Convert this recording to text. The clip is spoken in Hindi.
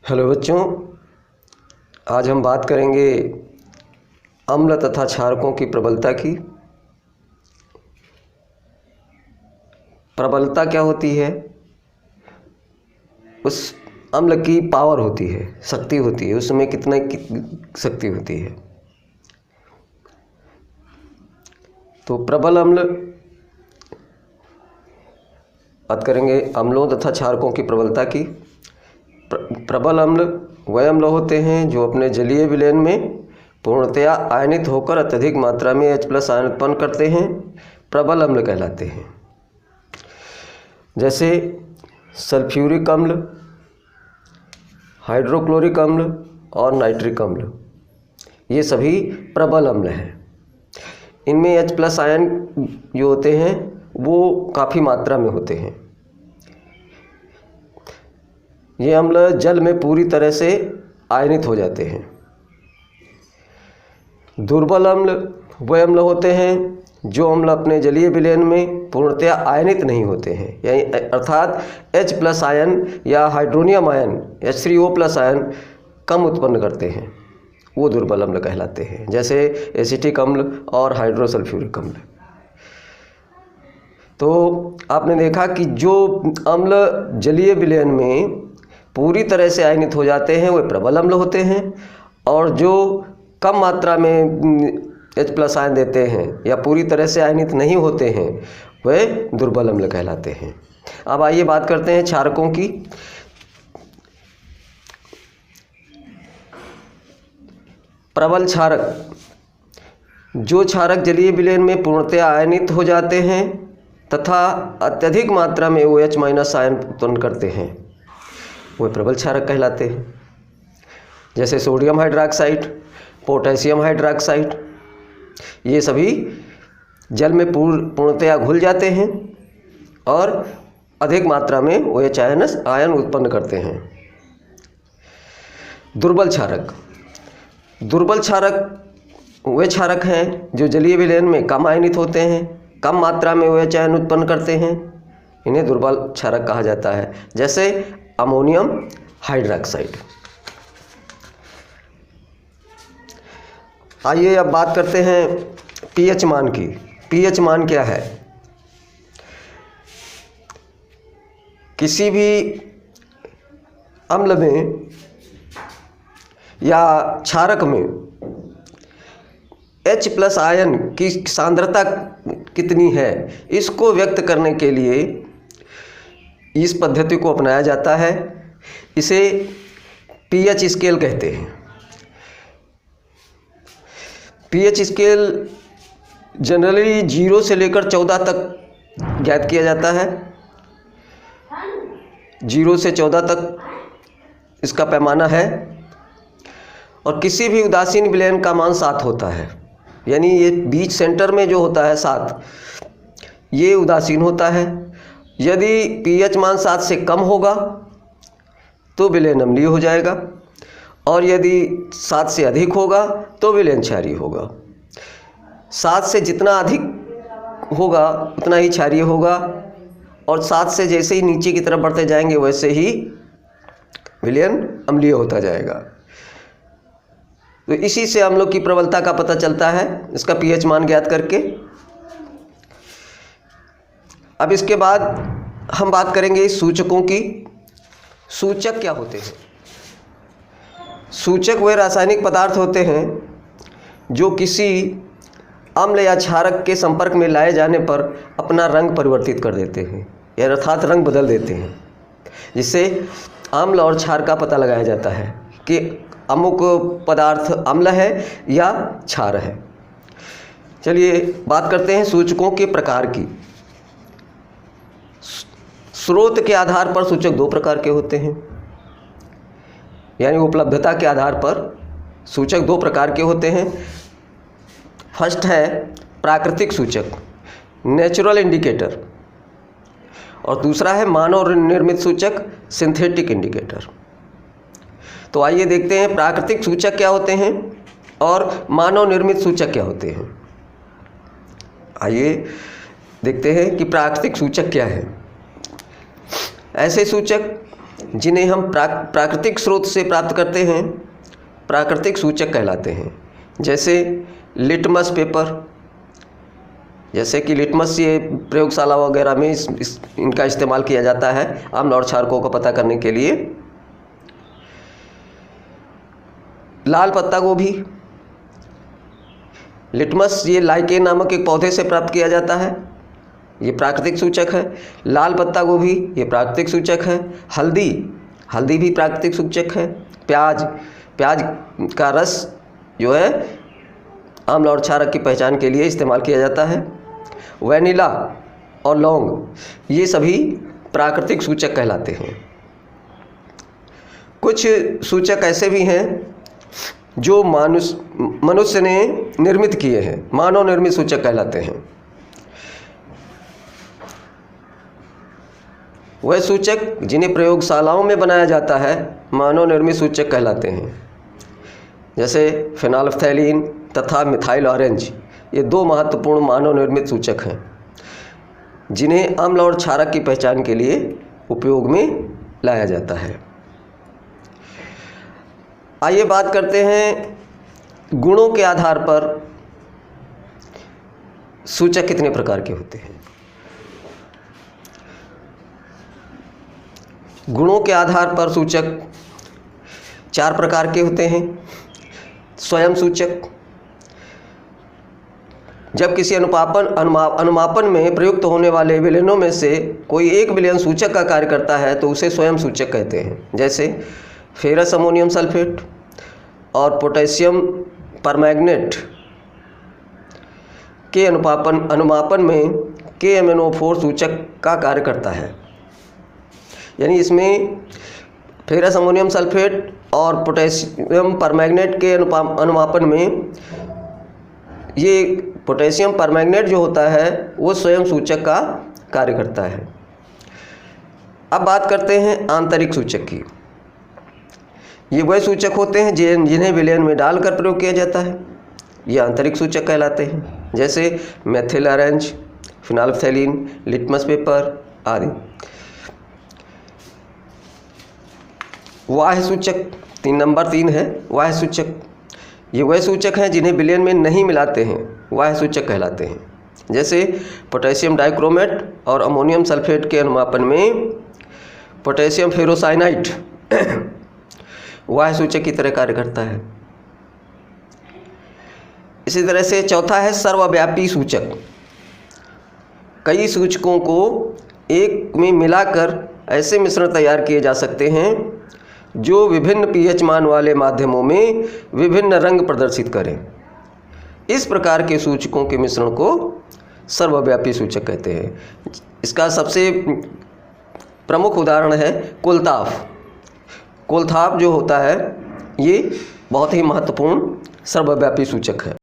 हेलो बच्चों, आज हम बात करेंगे अम्ल तथा क्षारकों की प्रबलता की। प्रबलता क्या होती है? उस अम्ल की पावर होती है, शक्ति होती है, उसमें कितना शक्ति होती है। तो प्रबल अम्ल, बात करेंगे अम्लों तथा क्षारकों की प्रबलता की। प्रबल अम्ल वह अम्ल होते हैं जो अपने जलीय विलयन में पूर्णतया आयनित होकर अत्यधिक मात्रा में H+ आयन उत्पन्न करते हैं, प्रबल अम्ल कहलाते हैं। जैसे सल्फ्यूरिक अम्ल, हाइड्रोक्लोरिक अम्ल और नाइट्रिक अम्ल, ये सभी प्रबल अम्ल हैं। इनमें H+ आयन जो होते हैं वो काफ़ी मात्रा में होते हैं। ये अम्ल जल में पूरी तरह से आयनित हो जाते हैं। दुर्बल अम्ल वह अम्ल होते हैं जो अम्ल अपने जलीय विलयन में पूर्णतया आयनित नहीं होते हैं, यानी अर्थात H+ आयन या हाइड्रोनियम आयन H3O+ आयन कम उत्पन्न करते हैं, वो दुर्बल अम्ल कहलाते हैं। जैसे एसिटिक अम्ल और हाइड्रोसल्फ्यूरिक अम्ल। तो आपने देखा कि जो अम्ल जलीय विलयन में पूरी तरह से आयनित हो जाते हैं वे प्रबल अम्ल होते हैं, और जो कम मात्रा में H+ आयन देते हैं या पूरी तरह से आयनित नहीं होते हैं वे दुर्बल अम्ल कहलाते हैं। अब आइए बात करते हैं क्षारकों की। प्रबल क्षारक, जो क्षारक जलीय विलयन में पूर्णतया आयनित हो जाते हैं तथा अत्यधिक मात्रा में OH- आयन उत्पन्न करते हैं, वे प्रबल क्षारक कहलाते हैं। जैसे सोडियम हाइड्रॉक्साइड, पोटेशियम हाइड्रॉक्साइड, ये सभी जल में पूर्णतया घुल जाते हैं और अधिक मात्रा में OH आयन उत्पन्न करते हैं। दुर्बल क्षारक, दुर्बल क्षारक वे क्षारक हैं जो जलीय विलयन में कम आयनित होते हैं, कम मात्रा में OH आयन उत्पन्न करते हैं, इन्हें दुर्बल क्षारक कहा जाता है। जैसे अमोनियम हाइड्रॉक्साइड। आइए अब बात करते हैं pH मान की। pH मान क्या है? किसी भी अम्ल में या क्षारक में H+ आयन की सांद्रता कितनी है, इसको व्यक्त करने के लिए इस पद्धति को अपनाया जाता है। इसे pH स्केल कहते हैं। pH स्केल जनरली 0 से लेकर 14 तक ज्ञात किया जाता है। 0 से 14 तक इसका पैमाना है, और किसी भी उदासीन विलयन का मान 7 होता है, यानी ये बीच सेंटर में जो होता है 7, ये उदासीन होता है। यदि pH मान 7 से कम होगा तो विलयन अम्लीय हो जाएगा, और यदि 7 से अधिक होगा तो विलयन क्षारीय होगा। 7 से जितना अधिक होगा उतना ही क्षारीय होगा, और 7 से जैसे ही नीचे की तरफ बढ़ते जाएंगे वैसे ही विलयन अम्लीय होता जाएगा। तो इसी से अम्लों की प्रबलता का पता चलता है, इसका pH मान ज्ञात करके। अब इसके बाद हम बात करेंगे सूचकों की। सूचक क्या होते हैं? सूचक वे रासायनिक पदार्थ होते हैं जो किसी अम्ल या क्षारक के संपर्क में लाए जाने पर अपना रंग परिवर्तित कर देते हैं, या अर्थात रंग बदल देते हैं, जिससे अम्ल और क्षार का पता लगाया जाता है कि अमुक पदार्थ अम्ल है या क्षार है। चलिए बात करते हैं सूचकों के प्रकार की। स्रोत के आधार पर सूचक 2 प्रकार के होते हैं, यानी उपलब्धता के आधार पर सूचक 2 प्रकार के होते हैं। फर्स्ट है प्राकृतिक सूचक, नेचुरल इंडिकेटर, और दूसरा है मानव निर्मित सूचक, सिंथेटिक इंडिकेटर। तो आइए देखते हैं प्राकृतिक सूचक क्या होते हैं और मानव निर्मित सूचक क्या होते हैं। आइए देखते हैं कि प्राकृतिक सूचक क्या है। ऐसे सूचक जिन्हें हम प्राकृतिक स्रोत से प्राप्त करते हैं प्राकृतिक सूचक कहलाते हैं। जैसे लिटमस पेपर, जैसे कि लिटमस ये प्रयोगशाला वगैरह में इनका इस्तेमाल किया जाता है अम्ल और क्षारकों को पता करने के लिए। लाल पत्ता गोभी, लिटमस ये लाइकेन नामक एक पौधे से प्राप्त किया जाता है, ये प्राकृतिक सूचक है। लाल पत्ता गोभी ये प्राकृतिक सूचक है। हल्दी भी प्राकृतिक सूचक है। प्याज का रस जो है अम्ल और क्षारक की पहचान के लिए इस्तेमाल किया जाता है। वैनिला और लौंग ये सभी प्राकृतिक सूचक कहलाते हैं। कुछ सूचक ऐसे भी हैं जो मनुष्य ने निर्मित किए हैं, मानव निर्मित सूचक कहलाते हैं। वह सूचक जिन्हें प्रयोगशालाओं में बनाया जाता है मानव निर्मित सूचक कहलाते हैं। जैसे फेनोल्फ्थैलीन तथा मिथाइल ऑरेंज ये दो महत्वपूर्ण मानव निर्मित सूचक हैं जिन्हें अम्ल और क्षारक की पहचान के लिए उपयोग में लाया जाता है। आइए बात करते हैं गुणों के आधार पर सूचक कितने प्रकार के होते हैं। गुणों के आधार पर सूचक 4 प्रकार के होते हैं। स्वयं सूचक, जब किसी अनुमापन में प्रयुक्त होने वाले विलयनों में से कोई एक विलयन सूचक का कार्य करता है तो उसे स्वयं सूचक कहते हैं। जैसे फेरस अमोनियम सल्फेट और पोटेशियम परमैंगनेट के अनुमापन में KMnO4 सूचक का कार्य करता है। यानी इसमें फेरस अमोनियम सल्फेट और पोटेशियम परमैंगनेट के अनुमापन में ये पोटेशियम परमैंगनेट जो होता है वो स्वयं सूचक का कार्य करता है। अब बात करते हैं आंतरिक सूचक की। ये वह सूचक होते हैं जिन्हें विलयन में डालकर प्रयोग किया जाता है, ये आंतरिक सूचक कहलाते हैं। जैसे मेथिल ऑरेंज, फेनोल्फ्थैलीन, लिटमस पेपर आदि। वाह्य सूचक नंबर 3 है वाह्य सूचक। ये वह सूचक हैं जिन्हें विलयन में नहीं मिलाते हैं, वाह्य सूचक कहलाते हैं। जैसे पोटेशियम डाइक्रोमेट और अमोनियम सल्फेट के अनुमापन में पोटेशियम फेरोसाइनाइड वाह्य सूचक की तरह कार्य करता है। इसी तरह से चौथा है सर्वव्यापी सूचक। कई सूचकों को एक में मिलाकर ऐसे मिश्रण तैयार किए जा सकते हैं जो विभिन्न pH मान वाले माध्यमों में विभिन्न रंग प्रदर्शित करें। इस प्रकार के सूचकों के मिश्रण को सर्वव्यापी सूचक कहते हैं। इसका सबसे प्रमुख उदाहरण है कोलताफ। कोलताफ जो होता है ये बहुत ही महत्वपूर्ण सर्वव्यापी सूचक है।